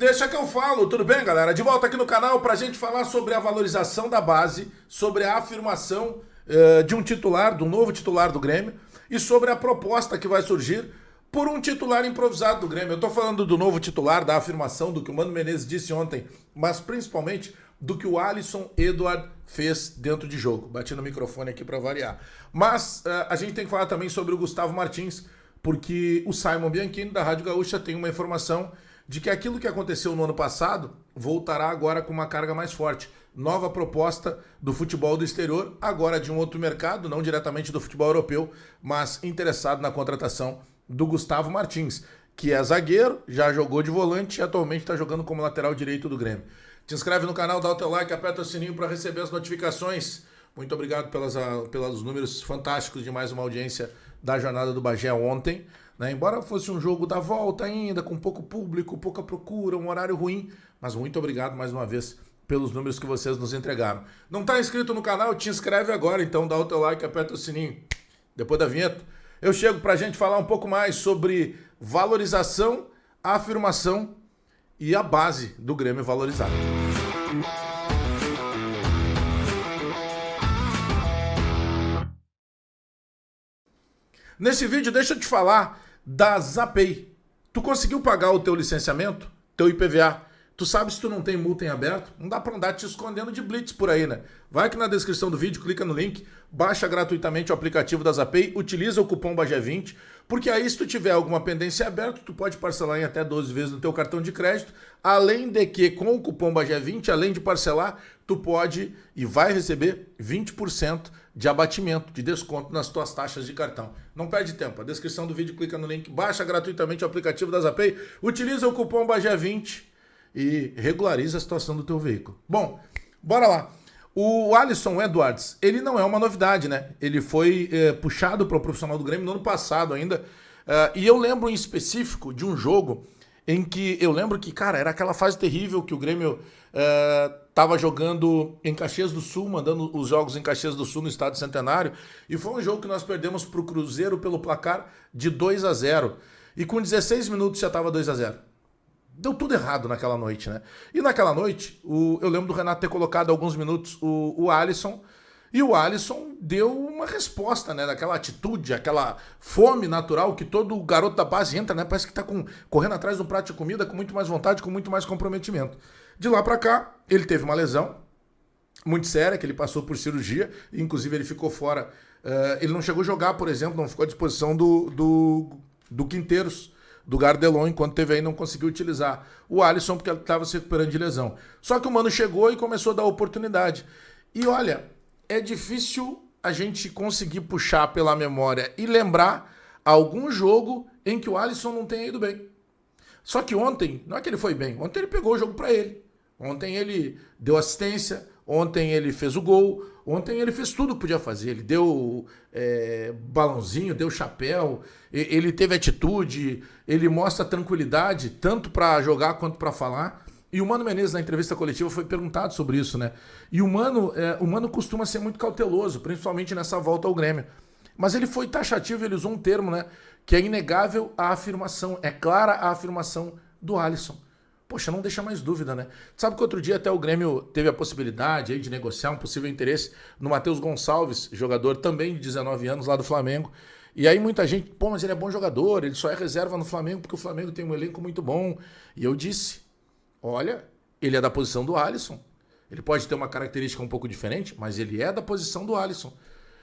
Deixa que eu falo, tudo bem, galera? De volta aqui no canal para a gente falar sobre a valorização da base, sobre a afirmação de um titular, do novo titular do Grêmio e sobre a proposta que vai surgir por um titular improvisado do Grêmio. Eu tô falando do novo titular, da afirmação do que o Mano Menezes disse ontem, mas principalmente do que o Alisson Edward fez dentro de jogo. Bati no microfone aqui para variar. Mas a gente tem que falar também sobre o Gustavo Martins, porque o Simon Bianchini, da Rádio Gaúcha, tem uma informação de que aquilo que aconteceu no ano passado voltará agora com uma carga mais forte. Nova proposta do futebol do exterior, agora de um outro mercado, não diretamente do futebol europeu, mas interessado na contratação do Gustavo Martins, que é zagueiro, já jogou de volante e atualmente está jogando como lateral direito do Grêmio. Te inscreve no canal, dá o teu like, aperta o sininho para receber as notificações. Muito obrigado pelos números fantásticos de mais uma audiência da Jornada do Bagé ontem. Né? Embora fosse um jogo da volta ainda, com pouco público, pouca procura, um horário ruim, mas muito obrigado mais uma vez pelos números que vocês nos entregaram. Não está inscrito no canal? Te inscreve agora, então dá o teu like, aperta o sininho. Depois da vinheta, eu chego para a gente falar um pouco mais sobre valorização, afirmação e a base do Grêmio valorizado. Nesse vídeo, deixa eu te falar da Zapay. Tu conseguiu pagar o teu licenciamento? Teu IPVA? Tu sabe se tu não tem multa em aberto? Não dá pra andar te escondendo de blitz por aí, né? Vai aqui na descrição do vídeo, clica no link, baixa gratuitamente o aplicativo da Zapay, utiliza o cupom BAGÉ20, porque aí se tu tiver alguma pendência aberta, tu pode parcelar em até 12 vezes no teu cartão de crédito, além de que com o cupom BAGÉ20, além de parcelar, tu pode e vai receber 20% de abatimento, de desconto nas tuas taxas de cartão. Não perde tempo, a descrição do vídeo, clica no link, baixa gratuitamente o aplicativo da Zapay, utiliza o cupom BAGÉ20 e regulariza a situação do teu veículo. Bom, bora lá. O Alisson Edwards, ele não é uma novidade, né? Ele foi puxado para o profissional do Grêmio no ano passado ainda. E eu lembro em específico de um jogo em que eu lembro que, cara, era aquela fase terrível que o Grêmio estava jogando em Caxias do Sul, mandando os jogos em Caxias do Sul no Estádio Centenário. E foi um jogo que nós perdemos para o Cruzeiro pelo placar de 2-0. E com 16 minutos já estava 2-0. Deu tudo errado naquela noite, né? E naquela noite, eu lembro do Renato ter colocado alguns minutos o Alisson, e o Alisson deu uma resposta, né? Daquela atitude, aquela fome natural que todo garoto da base entra, né? Parece que tá correndo atrás de um prato de comida com muito mais vontade, com muito mais comprometimento. De lá pra cá, ele teve uma lesão muito séria, que ele passou por cirurgia, inclusive ele ficou fora. Ele não chegou a jogar, por exemplo, não ficou à disposição do Quinteiros, do Gardelon, enquanto teve aí, não conseguiu utilizar o Alisson porque ele estava se recuperando de lesão. Só que o Mano chegou e começou a dar oportunidade. E olha, é difícil a gente conseguir puxar pela memória e lembrar algum jogo em que o Alisson não tenha ido bem. Só que ontem, não é que ele foi bem, ontem ele pegou o jogo para ele. Ontem ele deu assistência, ontem ele fez o gol, ontem ele fez tudo que podia fazer. Ele deu balãozinho, deu chapéu, ele teve atitude, ele mostra tranquilidade, tanto para jogar quanto para falar. E o Mano Menezes, na entrevista coletiva, foi perguntado sobre isso, né? E o Mano costuma ser muito cauteloso, principalmente nessa volta ao Grêmio. Mas ele foi taxativo, ele usou um termo, né? Que é inegável a afirmação, é clara a afirmação do Alisson. Poxa, não deixa mais dúvida, né? Sabe que outro dia até o Grêmio teve a possibilidade aí de negociar um possível interesse no Matheus Gonçalves, jogador também de 19 anos lá do Flamengo. E aí muita gente, pô, mas ele é bom jogador, ele só é reserva no Flamengo porque o Flamengo tem um elenco muito bom. E eu disse, olha, ele é da posição do Alisson. Ele pode ter uma característica um pouco diferente, mas ele é da posição do Alisson.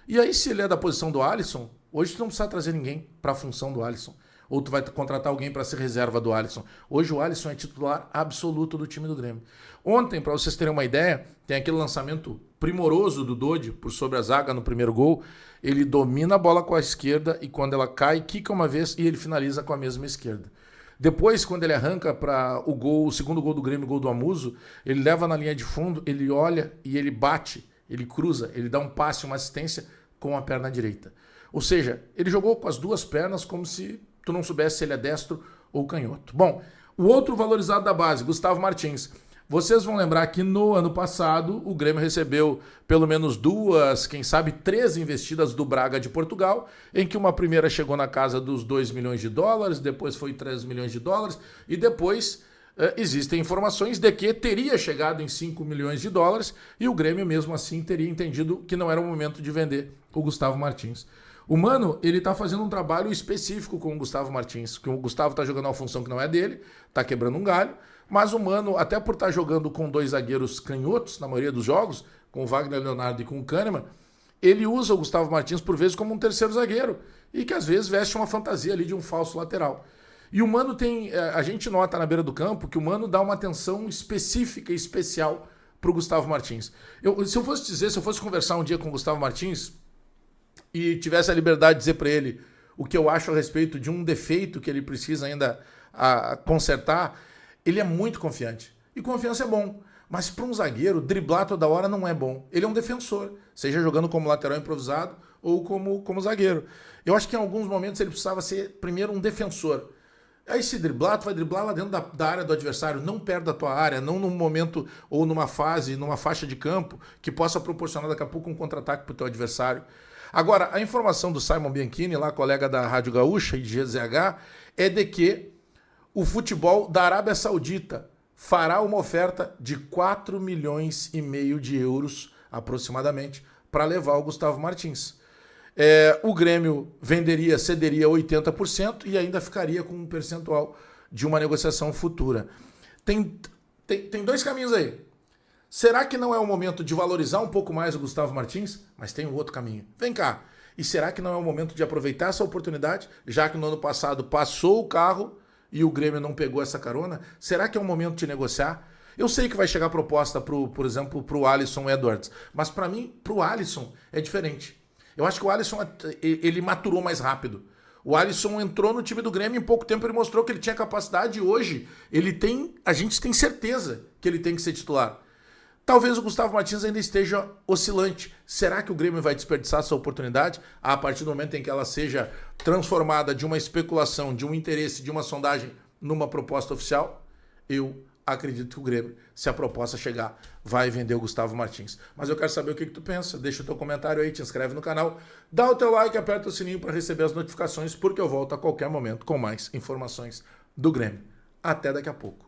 E aí se ele é da posição do Alisson, hoje tu não precisa trazer ninguém para a função do Alisson. Ou tu vai contratar alguém para ser reserva do Alisson. Hoje o Alisson é titular absoluto do time do Grêmio. Ontem, para vocês terem uma ideia, tem aquele lançamento primoroso do Dodi por sobre a zaga no primeiro gol. Ele domina a bola com a esquerda e quando ela cai, quica uma vez e ele finaliza com a mesma esquerda. Depois, quando ele arranca para o segundo gol do Grêmio, o gol do Amuso, ele leva na linha de fundo, ele olha e ele bate, ele cruza, ele dá um passe, uma assistência com a perna direita. Ou seja, ele jogou com as duas pernas como se tu não soubesse se ele é destro ou canhoto. Bom, o outro valorizado da base, Gustavo Martins. Vocês vão lembrar que no ano passado o Grêmio recebeu pelo menos 2, quem sabe 3 investidas do Braga de Portugal, em que uma primeira chegou na casa dos 2 milhões de dólares, depois foi 3 milhões de dólares e depois existem informações de que teria chegado em 5 milhões de dólares e o Grêmio mesmo assim teria entendido que não era o momento de vender o Gustavo Martins. O Mano, ele tá fazendo um trabalho específico com o Gustavo Martins, que o Gustavo tá jogando uma função que não é dele, tá quebrando um galho, mas o Mano, até por estar jogando com 2 zagueiros canhotos na maioria dos jogos, com o Wagner Leonardo e com o Kahneman, ele usa o Gustavo Martins por vezes como um terceiro zagueiro e que às vezes veste uma fantasia ali de um falso lateral. E o Mano tem, a gente nota na beira do campo que o Mano dá uma atenção específica e especial pro Gustavo Martins. Se eu fosse conversar um dia com o Gustavo Martins e tivesse a liberdade de dizer para ele o que eu acho a respeito de um defeito que ele precisa ainda consertar, ele é muito confiante. E confiança é bom. Mas para um zagueiro, driblar toda hora não é bom. Ele é um defensor, seja jogando como lateral improvisado ou como zagueiro. Eu acho que em alguns momentos ele precisava ser primeiro um defensor. Aí se driblar, tu vai driblar lá dentro da área do adversário, não perto da tua área, não num momento ou numa fase, numa faixa de campo que possa proporcionar daqui a pouco um contra-ataque para o teu adversário. Agora, a informação do Simon Bianchini, lá colega da Rádio Gaúcha e de GZH, é de que o futebol da Arábia Saudita fará uma oferta de 4,5 milhões de euros, aproximadamente, para levar o Gustavo Martins. O Grêmio cederia 80% e ainda ficaria com um percentual de uma negociação futura. Tem 2 caminhos aí. Será que não é o momento de valorizar um pouco mais o Gustavo Martins? Mas tem um outro caminho. Vem cá. E será que não é o momento de aproveitar essa oportunidade, já que no ano passado passou o carro e o Grêmio não pegou essa carona? Será que é um momento de negociar? Eu sei que vai chegar proposta, por exemplo, para o Alisson Edwards, mas para mim, para o Alisson, é diferente. Eu acho que o Alisson ele maturou mais rápido. O Alisson entrou no time do Grêmio e em pouco tempo ele mostrou que ele tinha capacidade e hoje a gente tem certeza que ele tem que ser titular. Talvez o Gustavo Martins ainda esteja oscilante. Será que o Grêmio vai desperdiçar essa oportunidade a partir do momento em que ela seja transformada de uma especulação, de um interesse, de uma sondagem numa proposta oficial? Eu acredito que o Grêmio, se a proposta chegar, vai vender o Gustavo Martins. Mas eu quero saber o que tu pensa. Deixa o teu comentário aí, te inscreve no canal, dá o teu like, aperta o sininho para receber as notificações, porque eu volto a qualquer momento com mais informações do Grêmio. Até daqui a pouco.